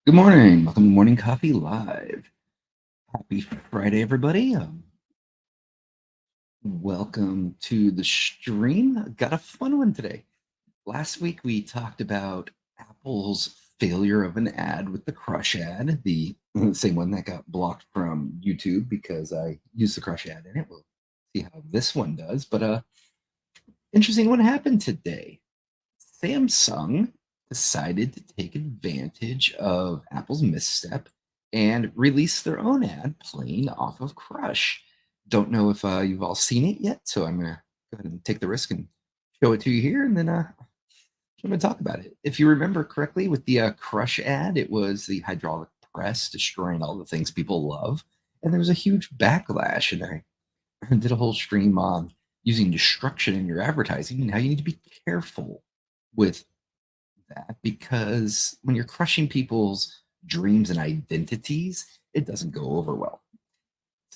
Good morning. Welcome to Morning Coffee Live. Happy Friday, everybody. Welcome to the stream. Got a fun one today. Last week we talked about Apple's failure of an ad with the Crush ad, the same one that got blocked from YouTube because I used the Crush ad in it. We'll see how this one does. But interesting what happened today. Samsung decided to take advantage of Apple's misstep and release their own ad playing off of Crush. Don't know if you've all seen it yet, so I'm going to go ahead and take the risk and show it to you here, and then I'm going to talk about it. If you remember correctly, with the Crush ad, it was the hydraulic press destroying all the things people love, and there was a huge backlash, and I did a whole stream on using destruction in your advertising and how you need to be careful with that because when you're crushing people's dreams and identities, it doesn't go over well.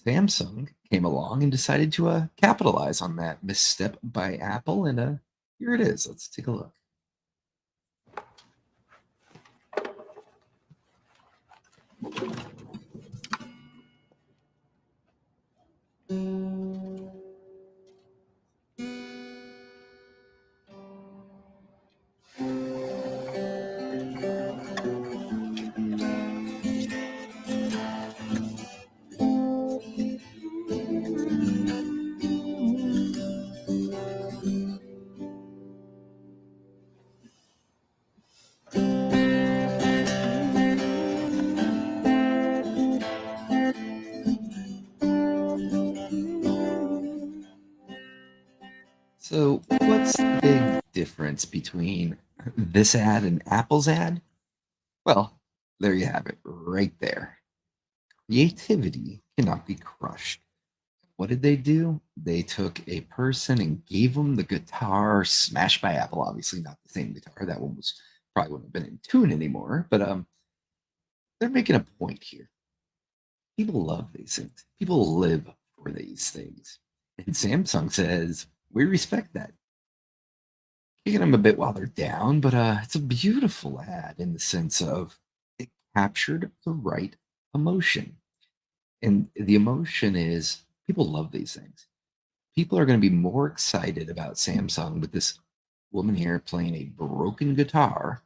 Samsung came along and decided to capitalize on that misstep by Apple, and here it is. Let's take a look. So, what's the big difference between this ad and Apple's ad? Well, there you have it, right there. Creativity cannot be crushed. What did they do? They took a person and gave them the guitar smashed by Apple. Obviously, not the same guitar. That one was probably wouldn't have been in tune anymore. But they're making a point here. People love these things. People live for these things. And Samsung says we respect that. Kicking them a bit while they're down, but it's a beautiful ad in the sense of it captured the right emotion. And the emotion is people love these things. People are going to be more excited about Samsung with this woman here playing a broken guitar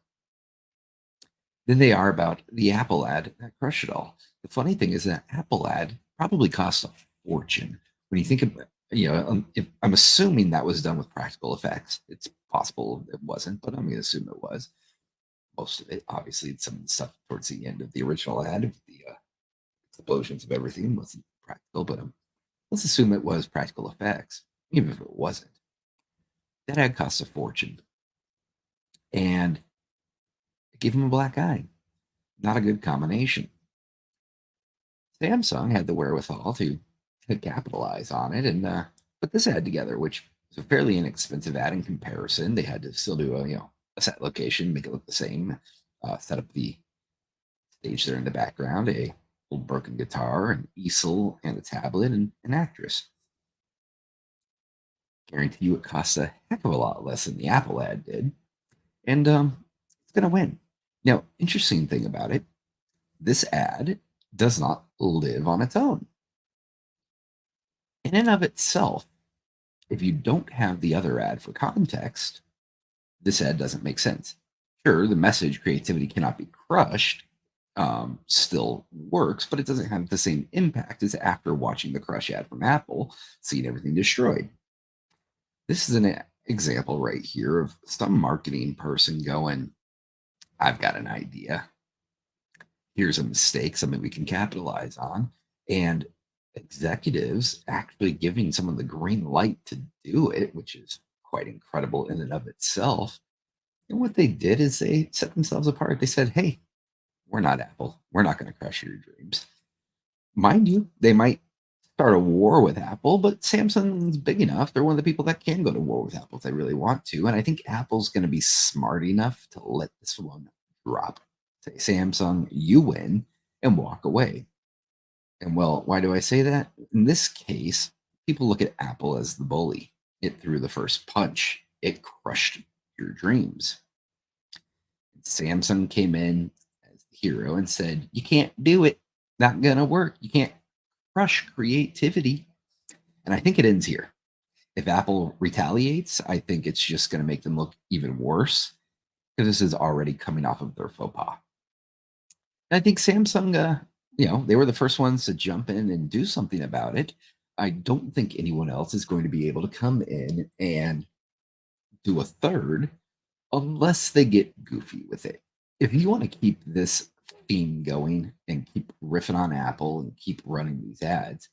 than they are about the Apple ad that crushed it all. The funny thing is that Apple ad probably cost a fortune. When you think about, if, I'm assuming that was done with practical effects. It's possible it wasn't, but I'm going to assume it was. Most of it, obviously, some of the stuff towards the end of the original ad, the explosions of everything wasn't practical, but let's assume it was practical effects, even if it wasn't. That ad cost a fortune, and it gave him a black eye. Not a good combination. Samsung had the wherewithal to capitalize on it and put this ad together, which was a fairly inexpensive ad in comparison. They had to still do a set location, make it look the same, set up the stage there in the background, a old broken guitar, an easel, and a tablet, and an actress. Guarantee you, it costs a heck of a lot less than the Apple ad did, and it's gonna win. Now, interesting thing about it, this ad does not live on its own. In and of itself, if you don't have the other ad for context, this ad doesn't make sense. Sure, the message creativity cannot be crushed still works, but it doesn't have the same impact as after watching the Crush ad from Apple, seeing everything destroyed. This is an example right here of some marketing person going, I've got an idea. Here's a mistake, something we can capitalize on. And executives actually giving someone the green light to do it, which is quite incredible in and of itself. And what they did is they set themselves apart. They said, hey, we're not Apple. We're not going to crush your dreams. Mind you, they might start a war with Apple, but Samsung's big enough. They're one of the people that can go to war with Apple if they really want to. And I think Apple's going to be smart enough to let this one drop. Say, Samsung, you win, and walk away. And well, why do I say that? In this case, people look at Apple as the bully. It threw the first punch, it crushed your dreams. Samsung came in as the hero and said, "You can't do it. Not gonna work. You can't crush creativity." And I think it ends here. If Apple retaliates, I think it's just going to make them look even worse because this is already coming off of their faux pas. And I think Samsung, they were the first ones to jump in and do something about it. I don't think anyone else is going to be able to come in and do a third unless they get goofy with it. If you want to keep this theme going and keep riffing on Apple and keep running these ads,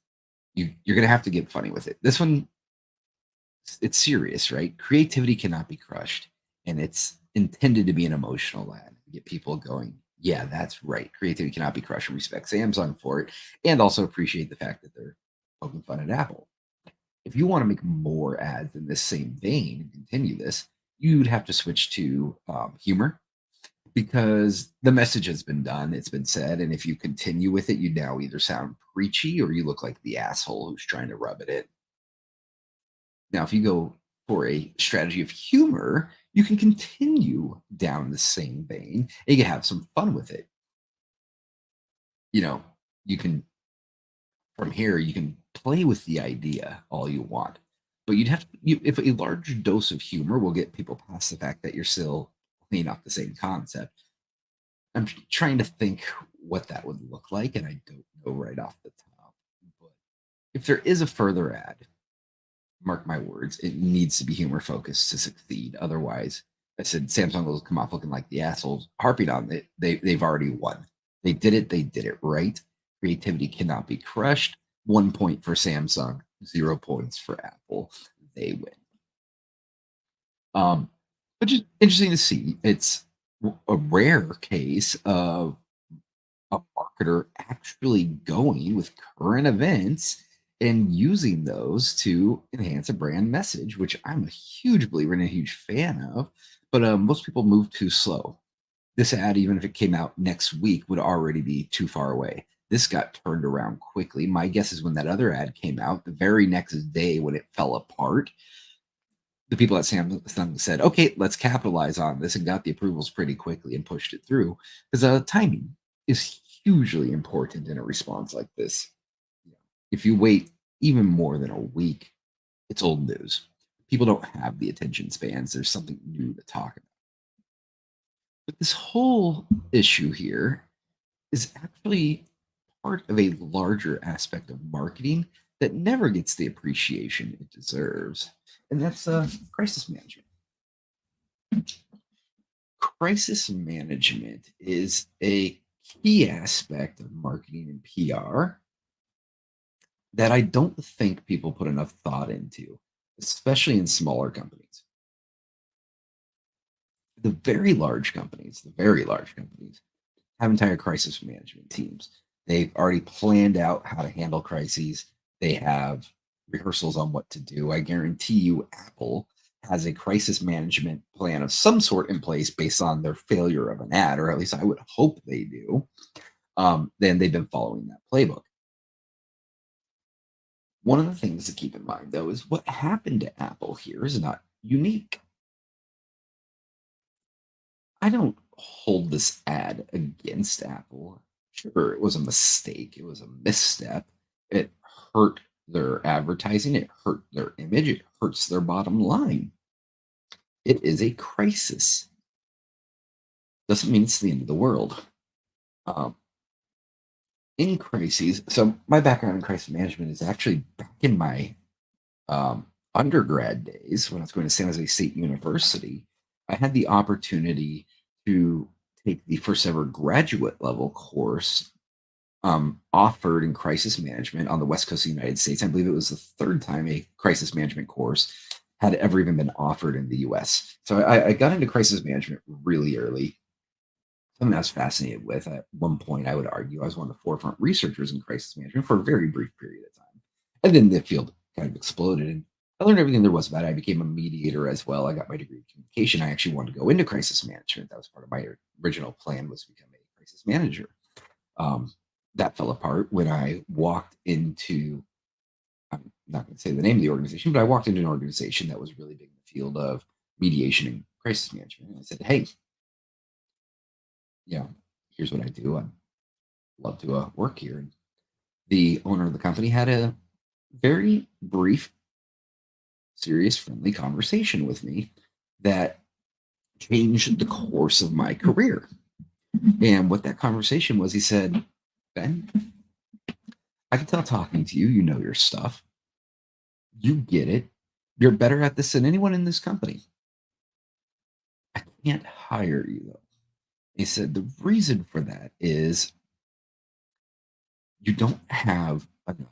you're going to have to get funny with it. This one, it's serious, right? Creativity cannot be crushed, and it's intended to be an emotional ad to get people going. Yeah, that's right. Creativity cannot be crushed, and respect Samsung for it, and also appreciate the fact that they're poking fun at Apple. If you want to make more ads in this same vein and continue this, you'd have to switch to humor because the message has been done, it's been said, and if you continue with it, you now either sound preachy or you look like the asshole who's trying to rub it in. Now, if you go for a strategy of humor, you can continue down the same vein and you can have some fun with it. You know, you can, from here, you can play with the idea all you want, but if a large dose of humor will get people past the fact that you're still playing off the same concept. I'm trying to think what that would look like, and I don't know right off the top. But if there is a further ad, mark my words, it needs to be humor focused to succeed. Otherwise, I said Samsung will come off looking like the assholes harping on it. They've already won. They did it. They did it right. Creativity cannot be crushed. 1 point for Samsung, 0 points for Apple. They win. But just interesting to see. It's a rare case of a marketer actually going with current events and using those to enhance a brand message, which I'm a huge believer and a huge fan of. But most people move too slow. This ad, even if it came out next week, would already be too far away. This got turned around quickly. My guess is when that other ad came out, the very next day when it fell apart, the people at Samsung said, "Okay, let's capitalize on this," and got the approvals pretty quickly and pushed it through because timing is hugely important in a response like this. If you wait even more than a week, it's old news. People don't have the attention spans. There's something new to talk about. But this whole issue here is actually part of a larger aspect of marketing that never gets the appreciation it deserves, and that's crisis management. Crisis management is a key aspect of marketing and PR that I don't think people put enough thought into, especially in smaller companies. The very large companies have entire crisis management teams. They've already planned out how to handle crises. They have rehearsals on what to do. I guarantee you, Apple has a crisis management plan of some sort in place based on their failure of an ad, or at least I would hope they do. Then they've been following that playbook. One of the things to keep in mind, though, is what happened to Apple here is not unique. I don't hold this ad against Apple. Sure, it was a mistake. It was a misstep. It hurt their advertising. It hurt their image. It hurts their bottom line. It is a crisis. Doesn't mean it's the end of the world. Um, in crises, so my background in crisis management is actually back in my undergrad days when I was going to San Jose State University. I had the opportunity to take the first ever graduate level course offered in crisis management on the West Coast of the United States. I believe it was the third time a crisis management course had ever even been offered in the US. So I got into crisis management really early. Something I was fascinated with. At one point, I would argue I was one of the forefront researchers in crisis management for a very brief period of time. And then the field kind of exploded. And I learned everything there was about it. I became a mediator as well. I got my degree in communication. I actually wanted to go into crisis management. That was part of my original plan, was to become a crisis manager. Um, that fell apart when I walked into, I'm not going to say the name of the organization, but I walked into an organization that was really big in the field of mediation and crisis management. And I said, "Hey, you know, here's what I do. I love to work here. And the owner of the company had a very brief, serious, friendly conversation with me that changed the course of my career. And what that conversation was, he said, Ben, I can tell talking to you, you know your stuff. You get it. You're better at this than anyone in this company. I can't hire you though. He said the reason for that is you don't have enough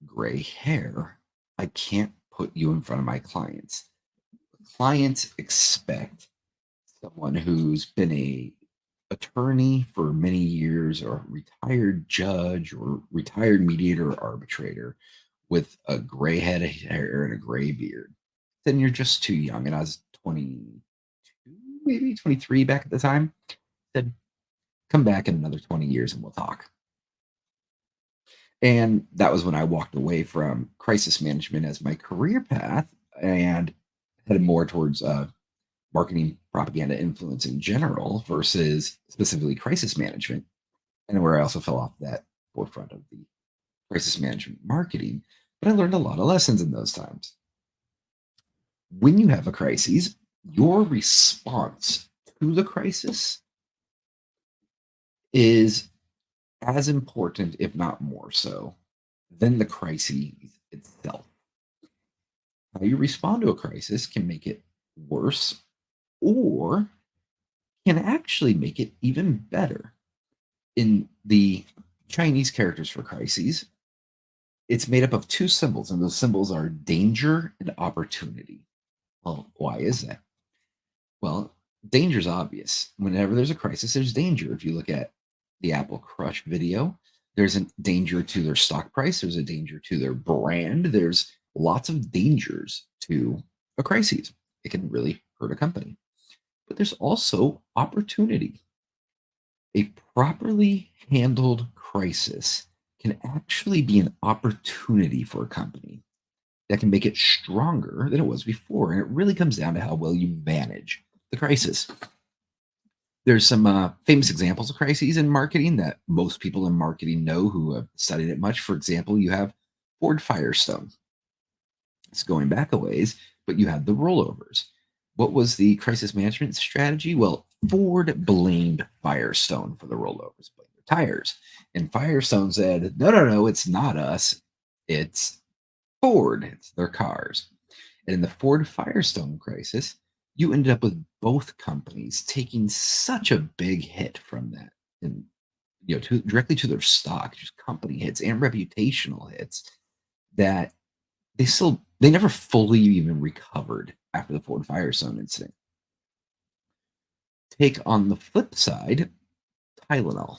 gray hair. I can't put you in front of my clients. Clients expect someone who's been a attorney for many years or retired judge or retired mediator or arbitrator with a gray head of hair and a gray beard. Then you're just too young. And I was 22, maybe 23 back at the time. Said, come back in another 20 years and we'll talk. And that was when I walked away from crisis management as my career path and headed more towards marketing, propaganda, influence in general versus specifically crisis management. And where I also fell off that forefront of the crisis management marketing. But I learned a lot of lessons in those times. When you have a crisis, your response to the crisis is as important, if not more so, than the crisis itself. How you respond to a crisis can make it worse or can actually make it even better. In the Chinese characters for crises, it's made up of two symbols, and those symbols are danger and opportunity. Well, why is that? Well, danger's obvious. Whenever there's a crisis, there's danger. If you look at the Apple Crush video, there's a danger to their stock price, there's a danger to their brand, there's lots of dangers to a crisis. It can really hurt a company. But there's also opportunity. A properly handled crisis can actually be an opportunity for a company that can make it stronger than it was before. And it really comes down to how well you manage the crisis. There's some famous examples of crises in marketing that most people in marketing know who have studied it much. For example, you have Ford Firestone. It's going back a ways, but you had the rollovers. What was the crisis management strategy? Well, Ford blamed Firestone for the rollovers, blamed their tires. And Firestone said, no, no, no, it's not us. It's Ford. It's their cars. And in the Ford Firestone crisis, you ended up with both companies taking such a big hit from that. And directly to their stock, just company hits and reputational hits that they never fully even recovered after the Ford Firestone incident. Take on the flip side, Tylenol.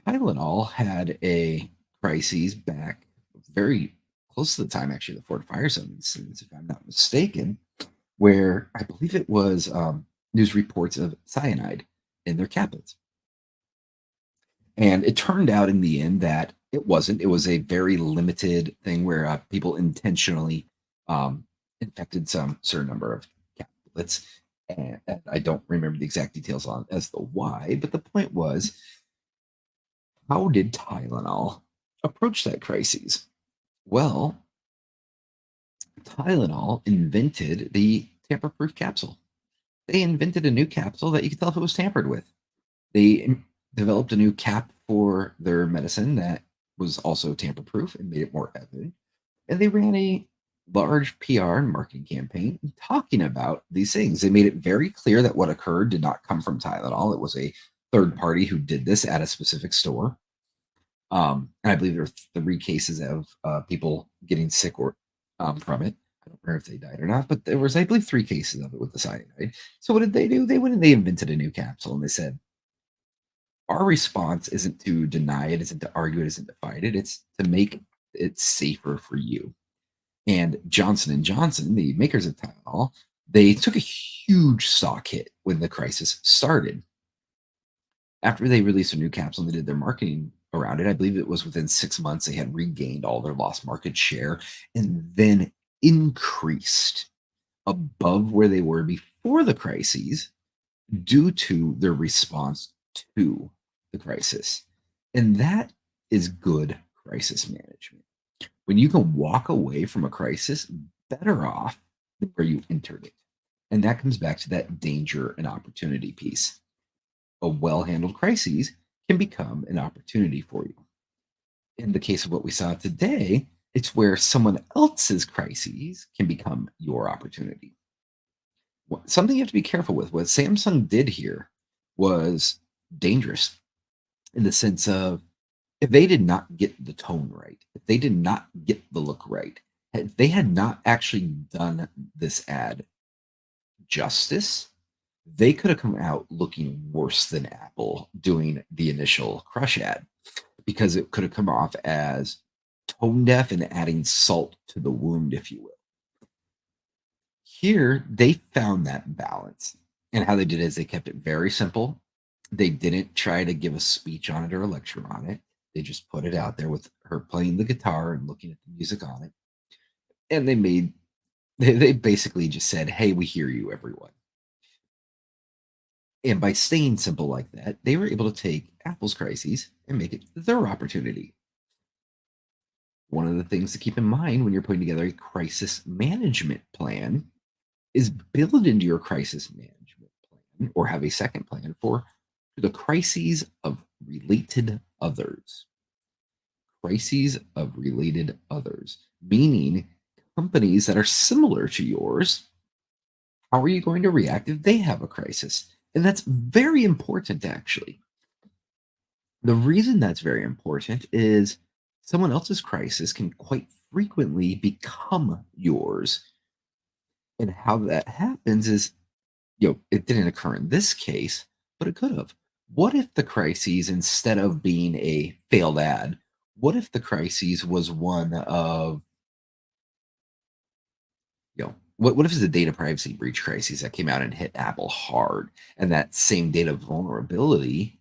Tylenol had a crisis back very close to the time, actually, the Ford Firestone incident, if I'm not mistaken, where I believe it was news reports of cyanide in their caplets. And it turned out in the end that it wasn't. It was a very limited thing where people intentionally infected some certain number of caplets. And I don't remember the exact details on as the why, but the point was, how did Tylenol approach that crisis? Well, Tylenol invented the tamper-proof capsule. They invented a new capsule that you could tell if it was tampered with. They developed a new cap for their medicine that was also tamper-proof and made it more evident. And they ran a large PR and marketing campaign talking about these things. They made it very clear that what occurred did not come from Tylenol. It was a third party who did this at a specific store. And I believe there were 3 cases of people getting sick or from it. I don't remember if they died or not, but there was, I believe, 3 cases of it with the cyanide. So what did they do? They went and they invented a new capsule, and they said, our response isn't to deny it, isn't to argue it, isn't to fight it. It's to make it safer for you. And Johnson and Johnson, the makers of Tylenol, they took a huge stock hit when the crisis started. After they released a new capsule and they did their marketing around it, I believe it was within 6 months they had regained all their lost market share and then increased above where they were before the crises due to their response to the crisis. And that is good crisis management. When you can walk away from a crisis better off than where you entered it. And that comes back to that danger and opportunity piece. A well handled crisis can become an opportunity for you. In the case of what we saw today, it's where someone else's crises can become your opportunity. Something you have to be careful with. What Samsung did here was dangerous in the sense of if they did not get the tone right, if they did not get the look right, if they had not actually done this ad justice, they could have come out looking worse than Apple doing the initial Crush ad because it could have come off as tone deaf and adding salt to the wound, if you will. Here, they found that balance. And how they did is they kept it very simple. They didn't try to give a speech on it or a lecture on it. They just put it out there with her playing the guitar and looking at the music on it. And they basically just said, "Hey, we hear you, everyone." And by staying simple like that, they were able to take Apple's crises and make it their opportunity. One of the things to keep in mind when you're putting together a crisis management plan is build into your crisis management plan or have a second plan for the crises of related others. Crises of related others, meaning companies that are similar to yours. How are you going to react if they have a crisis? And that's very important, actually. The reason that's very important is someone else's crisis can quite frequently become yours. And how that happens is, it didn't occur in this case, but it could have. What if the crises, instead of being a failed ad, what if the crises was one of, what if it's a data privacy breach crisis that came out and hit Apple hard, and that same data vulnerability,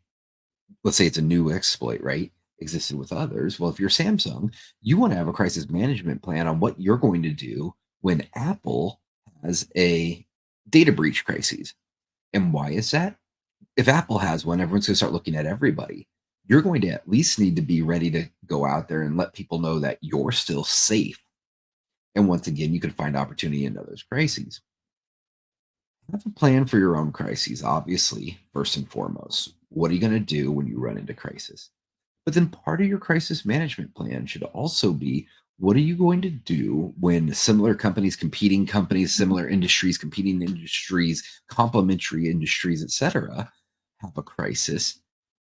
let's say it's a new exploit, right? Existed with others. Well, if you're Samsung, you want to have a crisis management plan on what you're going to do when Apple has a data breach crisis. And why is that? If Apple has one, everyone's going to start looking at everybody. You're going to at least need to be ready to go out there and let people know that you're still safe. And once again, you can find opportunity in others' crises. Have a plan for your own crises, obviously, first and foremost. What are you going to do when you run into crisis? But then part of your crisis management plan should also be what are you going to do when similar companies, competing companies, similar industries, competing industries, complementary industries, etc., have a crisis?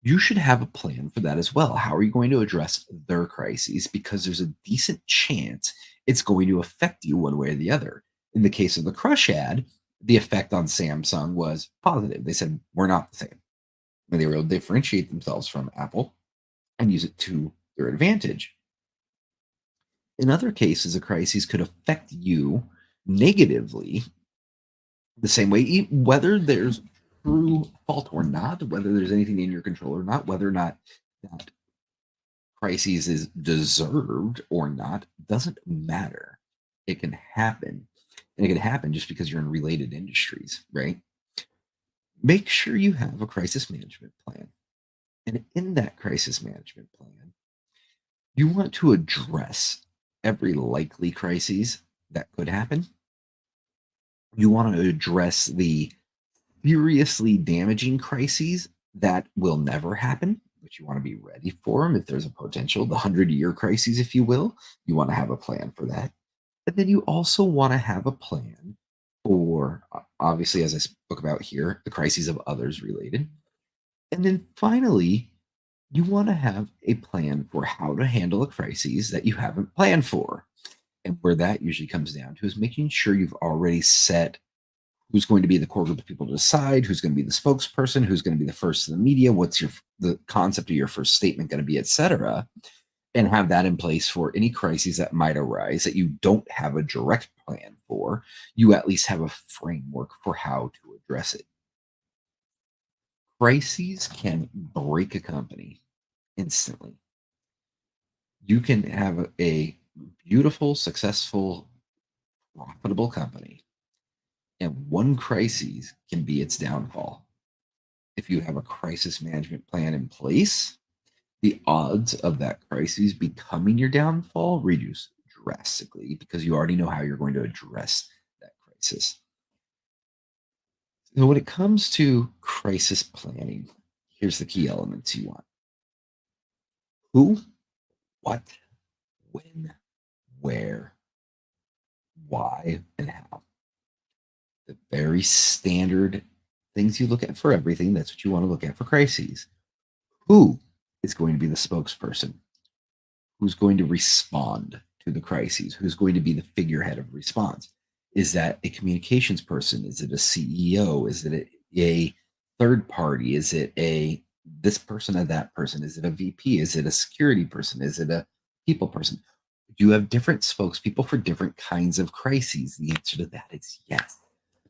You should have a plan for that as well. How are you going to address their crises? Because there's a decent chance it's going to affect you one way or the other. In the case of the Crush ad, the effect on Samsung was positive. They said, we're not the same. And they were able to differentiate themselves from Apple and use it to their advantage. In other cases, a crisis could affect you negatively the same way, whether there's true fault or not, whether there's anything in your control or not, whether or not that crisis is deserved or not, doesn't matter. It can happen. And it can happen just because you're in related industries, right? Make sure you have a crisis management plan. And in that crisis management plan, you want to address every likely crisis that could happen. You want to address the seriously damaging crises that will never happen, but you want to be ready for them if there's a potential, the 100-year crises, if you will. You want to have a plan for that. And then you also want to have a plan for, obviously, as I spoke about here, the crises of others related. And then finally, you want to have a plan for how to handle a crisis that you haven't planned for. And where that usually comes down to is making sure you've already set who's going to be the core group of people to decide, who's going to be the spokesperson, who's going to be the first in the media, what's the concept of your first statement going to be, etc. And have that in place for any crises that might arise that you don't have a direct plan for. You at least have a framework for how to address it. Crises can break a company instantly. You can have a beautiful, successful, profitable company, and one crisis can be its downfall. If you have a crisis management plan in place, the odds of that crisis becoming your downfall reduce drastically because you already know how you're going to address that crisis. So when it comes to crisis planning, here's the key elements you want: who, what, when, where, why, and how. The very standard things you look at for everything. That's what you want to look at for crises. Who is going to be the spokesperson? Who's going to respond to the crises? Who's going to be the figurehead of response? Is that a communications person? Is it a CEO? Is it a third party? Is it a this person or that person? Is it a VP? Is it a security person? Is it a people person? Do you have different spokespeople for different kinds of crises? The answer to that is yes.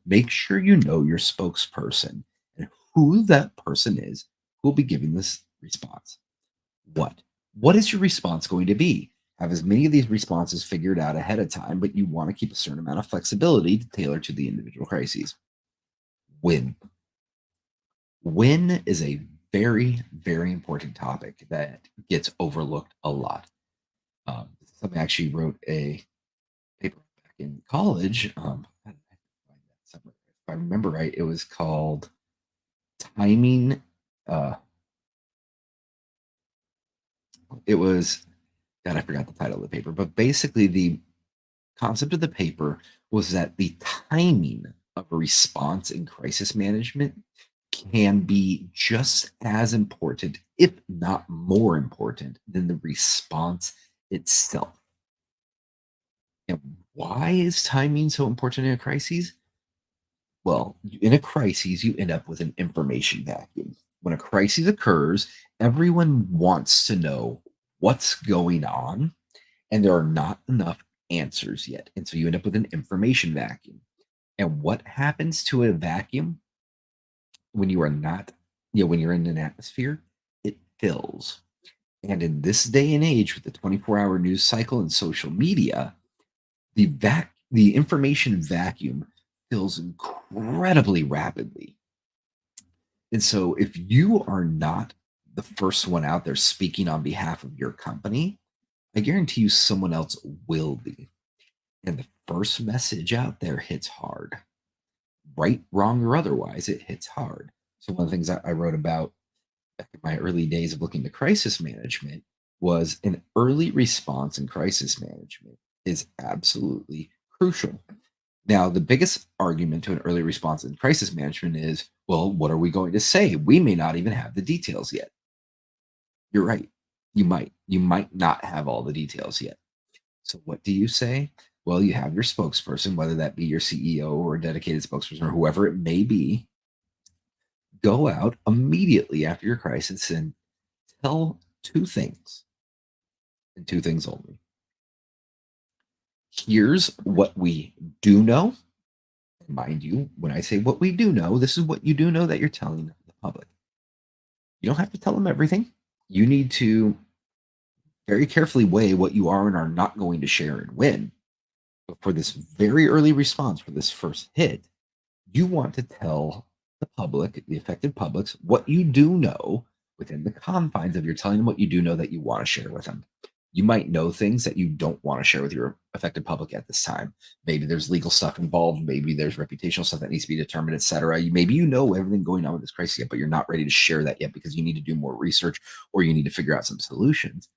Make sure you know your spokesperson and who that person is who will be giving this response. What? What is your response going to be? Have as many of these responses figured out ahead of time, but you want to keep a certain amount of flexibility to tailor to the individual crises. When? When is a very, very important topic that gets overlooked a lot. Somebody actually wrote a paper back in college. If I remember right, it was called timing. Uh, it was God, I forgot the title of the paper, but basically the concept of the paper was that the timing of a response in crisis management can be just as important, if not more important, than the response itself. And why is timing so important in a crisis? Well, in a crisis, you end up with an information vacuum. When a crisis occurs, everyone wants to know what's going on, and there are not enough answers yet. And so you end up with an information vacuum. And what happens to a vacuum when you are not, when you're in an atmosphere? It fills. And in this day and age, with the 24-hour news cycle and social media, the information vacuum fills incredibly rapidly. And so if you are not the first one out there speaking on behalf of your company, I guarantee you someone else will be. And the first message out there hits hard. Right, wrong, or otherwise, it hits hard. So one of the things I wrote about back in my early days of looking to crisis management was an early response in crisis management is absolutely crucial. Now, the biggest argument to an early response in crisis management is, well, what are we going to say? We may not even have the details yet. You're right. You might. You might not have all the details yet. So what do you say? Well, you have your spokesperson, whether that be your CEO or a dedicated spokesperson or whoever it may be, go out immediately after your crisis and tell two things and two things only. Here's what we do know. Mind you, when I say what we do know, this is what you do know that you're telling the public. You don't have to tell them everything. You need to very carefully weigh what you are and are not going to share and when. But for this very early response, for this first hit, you want to tell the public, the affected publics, what you do know within the confines of you're telling them what you do know that you want to share with them. You might know things that you don't want to share with your affected public at this time. Maybe there's legal stuff involved. Maybe there's reputational stuff that needs to be determined, etc. Maybe you know everything going on with this crisis yet, but you're not ready to share that yet because you need to do more research or you need to figure out some solutions.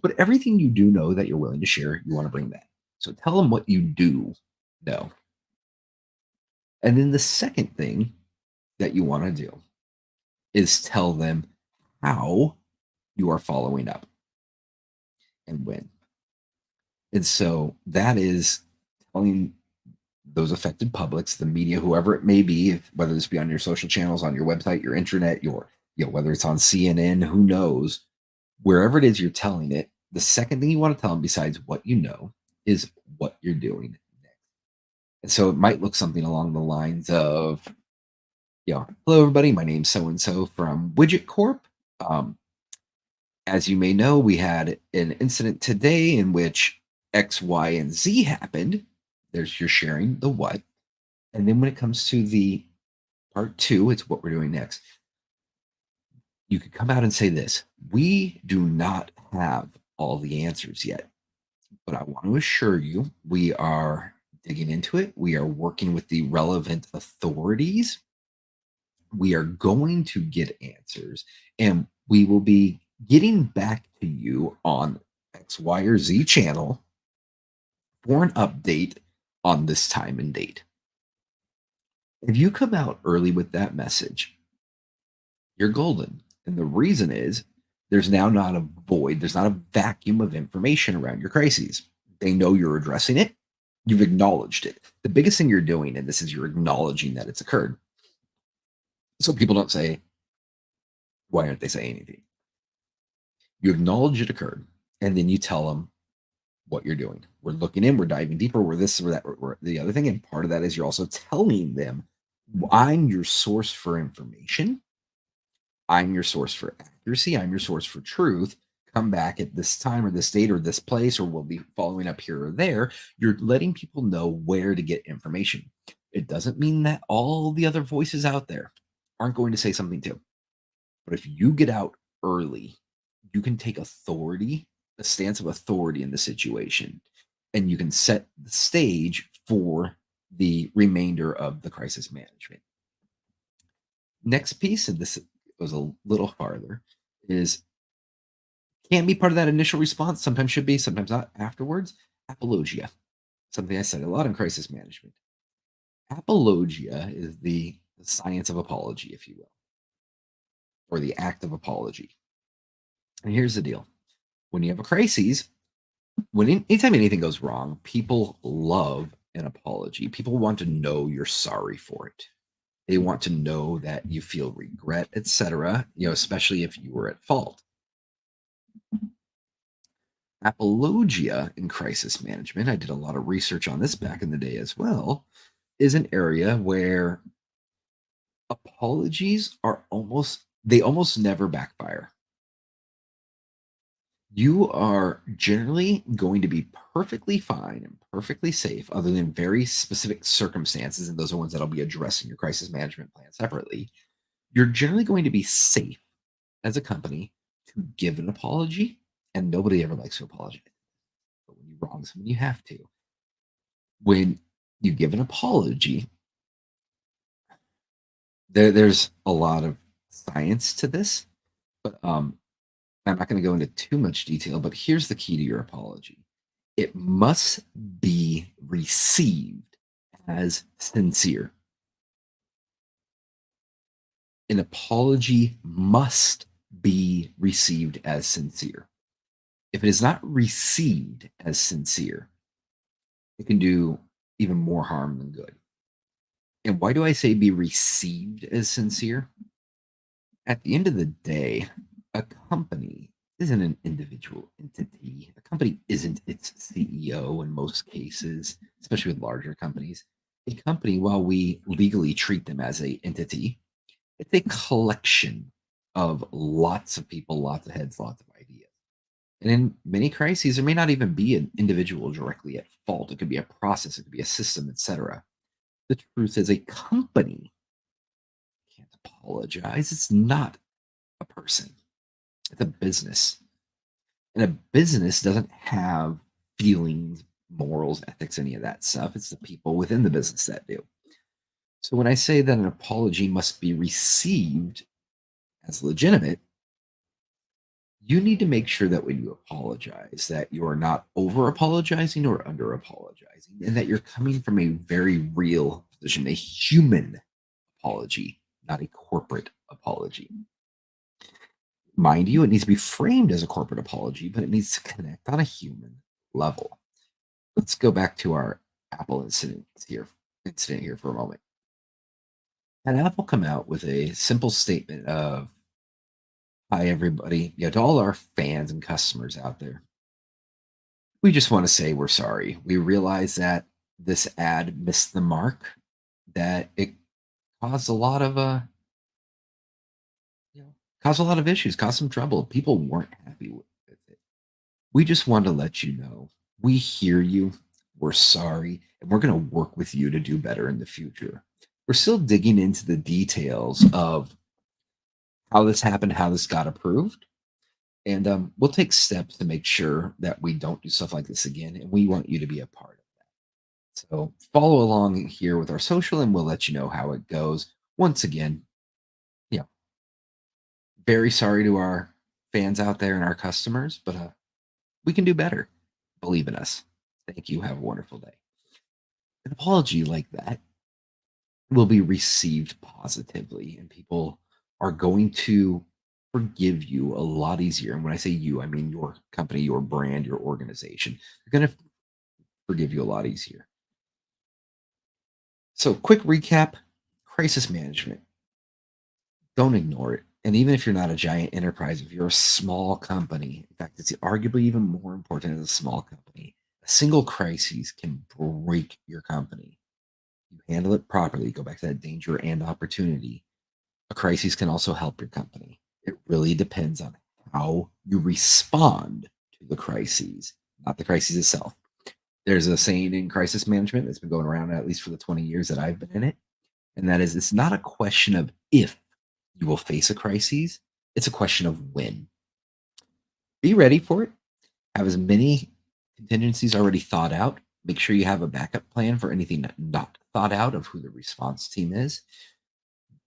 But everything you do know that you're willing to share, you want to bring that. So tell them what you do know. And then the second thing that you want to do is tell them how you are following up and when. And so that is telling those affected publics, the media, whoever it may be, whether this be on your social channels, on your website, your internet, whether it's on CNN, who knows, wherever it is you're telling it, the second thing you want to tell them besides what you know is what you're doing next. And so it might look something along the lines of, hello everybody, my name's so and so from Widget Corp. Um, as you may know, we had an incident today in which X, Y, and Z happened. There's your sharing the what. And then when it comes to the part two, it's what we're doing next. You could come out and say this: we do not have all the answers yet, but I want to assure you we are digging into it. We are working with the relevant authorities. We are going to get answers, and we will be getting back to you on X, Y, or Z channel for an update on this time and date. If you come out early with that message, you're golden. And the reason is there's now not a void, there's not a vacuum of information around your crises. They know you're addressing it, you've acknowledged it. The biggest thing you're doing in this is you're acknowledging that it's occurred. So people don't say, why aren't they saying anything? You acknowledge it occurred, and then you tell them what you're doing. We're looking in, we're diving deeper, we're this, we're that, we're the other thing. And part of that is you're also telling them, I'm your source for information. I'm your source for accuracy. I'm your source for truth. Come back at this time or this date or this place, or we'll be following up here or there. You're letting people know where to get information. It doesn't mean that all the other voices out there aren't going to say something too. But if you get out early, you can take authority, a stance of authority in the situation, and you can set the stage for the remainder of the crisis management. Next piece, and this goes a little farther, is can be part of that initial response, sometimes should be, sometimes not afterwards. Apologia, something I said a lot in crisis management. Apologia is the science of apology, if you will, or the act of apology. And here's the deal: when you have a crisis, anytime anything goes wrong, people love an apology. People want to know you're sorry for it. They want to know that you feel regret, etc. Especially if you were at fault. Apologia in crisis management, I did a lot of research on this back in the day as well, is an area where apologies they almost never backfire. You are generally going to be perfectly fine and perfectly safe, other than very specific circumstances, and those are ones that I'll be addressing your crisis management plan separately. You're generally going to be safe as a company to give an apology, and nobody ever likes to apologize. But when you wrong someone, you have to. When you give an apology, there's a lot of science to this, but I'm not going to go into too much detail. But here's the key to your apology: it must be received as sincere. An apology must be received as sincere. If it is not received as sincere, it can do even more harm than good. And why do I say be received as sincere? At the end of the day, a company isn't an individual entity. A company isn't its CEO in most cases, especially with larger companies. A company, while we legally treat them as a entity, it's a collection of lots of people, lots of heads, lots of ideas. And in many crises, there may not even be an individual directly at fault. It could be a process, it could be a system, etc. The truth is, a company can't apologize. It's not a person, it's a business. And a business doesn't have feelings, morals, ethics, any of that stuff. It's the people within the business that do. So when I say that an apology must be received as legitimate, you need to make sure that when you apologize, that you are not over apologizing or under apologizing, and that you're coming from a very real position, a human apology, not a corporate apology. Mind you, it needs to be framed as a corporate apology, but it needs to connect on a human level. Let's go back to our Apple incident here for a moment. Had Apple come out with a simple statement of, hi, everybody, to all our fans and customers out there, we just want to say we're sorry. We realize that this ad missed the mark, that it caused a lot of caused a lot of issues, caused some trouble. People weren't happy with it. We just want to let you know we hear you, we're sorry, and we're going to work with you to do better in the future. We're still digging into the details of how this happened, how this got approved. And we'll take steps to make sure that we don't do stuff like this again. And we want you to be a part of it. So follow along here with our social and we'll let you know how it goes. Once again, yeah, very sorry to our fans out there and our customers, but we can do better. Believe in us. Thank you. Have a wonderful day. An apology like that will be received positively, and people are going to forgive you a lot easier. And when I say you, I mean your company, your brand, your organization. They're going to forgive you a lot easier. So, quick recap: crisis management. Don't ignore it. And even if you're not a giant enterprise, if you're a small company, in fact, it's arguably even more important as a small company. A single crisis can break your company. You handle it properly, go back to that danger and opportunity. A crisis can also help your company. It really depends on how you respond to the crises, not the crisis itself. There's a saying in crisis management that's been going around at least for the 20 years that I've been in it, and that is it's not a question of if you will face a crisis, it's a question of when. Be ready for it. Have as many contingencies already thought out. Make sure you have a backup plan for anything not thought out of who the response team is.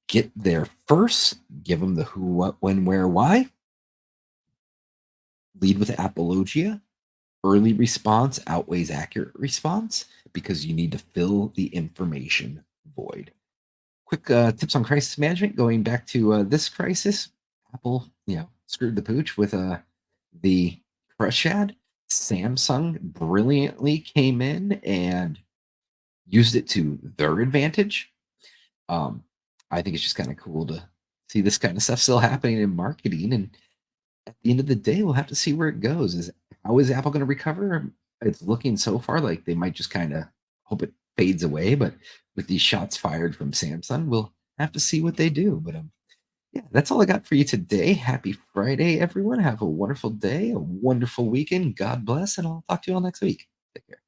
Get there first, give them the who, what, when, where, why. Lead with apologia. Early response outweighs accurate response because you need to fill the information void. Quick tips on crisis management. Going back to this crisis, Apple, screwed the pooch with the crush ad. Samsung brilliantly came in and used it to their advantage. Um, I think it's just kind of cool to see this kind of stuff still happening in marketing. And at the end of the day, we'll have to see where it goes. Is how is Apple going to recover? It's looking so far like they might just kind of hope it fades away. But with these shots fired from Samsung, we'll have to see what they do. But yeah, that's all I got for you today. Happy Friday, everyone. Have a wonderful day, a wonderful weekend. God bless, and I'll talk to you all next week. Take care.